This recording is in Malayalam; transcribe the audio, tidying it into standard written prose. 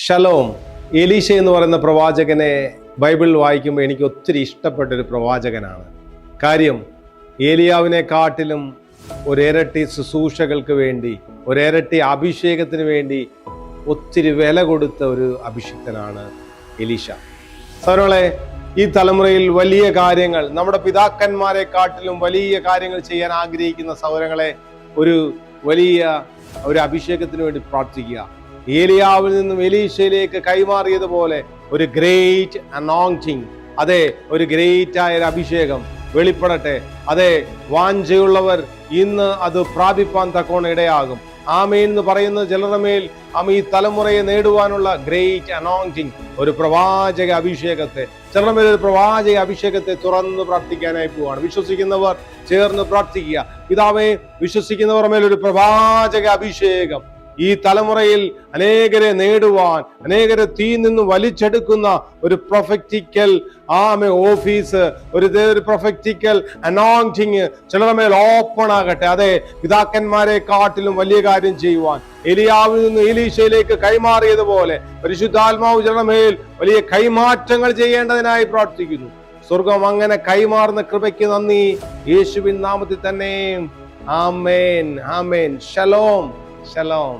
ഷലോം. എലീശ എന്ന് പറയുന്ന പ്രവാചകനെ ബൈബിളിൽ വായിക്കുമ്പോൾ എനിക്ക് ഒത്തിരി ഇഷ്ടപ്പെട്ടൊരു പ്രവാചകനാണ്. കാര്യം ഏലിയാവിനെ കാട്ടിലും ഒരിരട്ടി ശുശ്രൂഷകൾക്ക് വേണ്ടി, ഒരിരട്ടി അഭിഷേകത്തിന് വേണ്ടി ഒത്തിരി വില കൊടുത്ത ഒരു അഭിഷിക്തനാണ് എലീശ. സഹോദരങ്ങളെ, ഈ തലമുറയിൽ വലിയ കാര്യങ്ങൾ, നമ്മുടെ പിതാക്കന്മാരെ കാട്ടിലും വലിയ കാര്യങ്ങൾ ചെയ്യാൻ ആഗ്രഹിക്കുന്ന സഹോദരങ്ങളെ, ഒരു വലിയ ഒരു അഭിഷേകത്തിന് വേണ്ടി പ്രാർത്ഥിക്കുക. ഏലിയാവിൽ നിന്നും എലീശയിലേക്ക് കൈമാറിയതുപോലെ ഒരു ഗ്രേറ്റ് അനോയിന്റിംഗ്, അതെ, ഒരു ഗ്രേറ്റ് ആയ ഒരു അഭിഷേകം വെളിപ്പെടട്ടെ. അതെ, വാഞ്ചയുള്ളവർ ഇന്ന് അത് പ്രാപിപ്പാൻ തക്കോണം ഇടയാകും. ആമേൻ എന്ന് പറയുന്ന ചിലരുടെ മേൽ ഈ തലമുറയെ നേടുവാനുള്ള ഗ്രേറ്റ് അനോയിന്റിംഗ്, ഒരു പ്രവാചക അഭിഷേകത്തെ, ചിലരുടെ മേൽ ഒരു പ്രവാചക അഭിഷേകത്തെ തുറന്ന് പ്രാർത്ഥിക്കാനായി പോവാണ്. വിശ്വസിക്കുന്നവർ ചേർന്ന് പ്രാർത്ഥിക്കുക. പിതാവേ, വിശ്വസിക്കുന്നവർ മേൽ ഒരു പ്രവാചക അഭിഷേകം ഈ തലമുറയിൽ അനേകരെ നേടുവാൻ, അനേകരെ തീ നിന്ന് വലിച്ചെടുക്കുന്ന ഒരു പ്രൊഫറ്റിക്കൽ ഓഫീസ്, ഒരു പ്രൊഫറ്റിക്കൽ അനോയിന്റിംഗ് ചിലരുടെ മേൽ ഓപ്പൺ ആകട്ടെ. അതെ, പിതാക്കന്മാരെ കാട്ടിലും വലിയ കാര്യം ചെയ്യുവാൻ എലിയാവിൽ നിന്ന് എലീശയിലേക്ക് കൈമാറിയതുപോലെ പരിശുദ്ധാത്മാവ് ചിലരുടെ മേൽ വലിയ കൈമാറ്റങ്ങൾ ചെയ്യേണ്ടതിനായി പ്രാർത്ഥിക്കുന്നു. സ്വർഗം അങ്ങനെ കൈമാറുന്ന കൃപയ്ക്ക് നന്ദി, യേശുവിൻ നാമത്തിൽ തന്നെ. ആമേൻ, ആമേൻ. ഷലോം, ഷലോം.